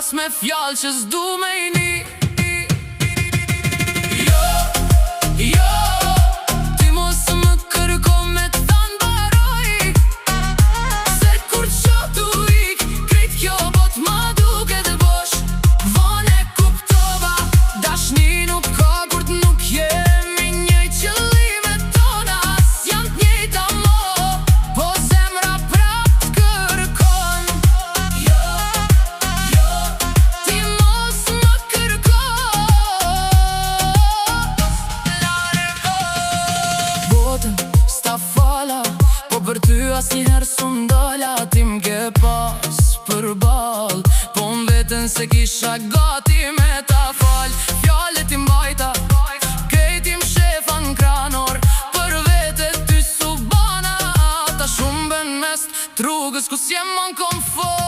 as me fjallë që s'du me i ni. Ti mos më kërko me thanë baroj, se kur qo tu ik, krejt kjo bot ma duke dhe bosh. Vone kuptova, dashni nuk ka kur t'nuk jemi njëjt, qëllimet tona as janë t'njejta mo, po zemra prap t'kërkon. Ti mos më kërko, botën s'ta fala, po për ty as njëherë s'undala. Ti m'ke pas për bal, po m'veten se kisha gati me ta fal. Fjallet ti mbajta, krejt im shefa n'kranor, për vete ty su bana ata shumë ben mes trugës ku s'jem an komfort.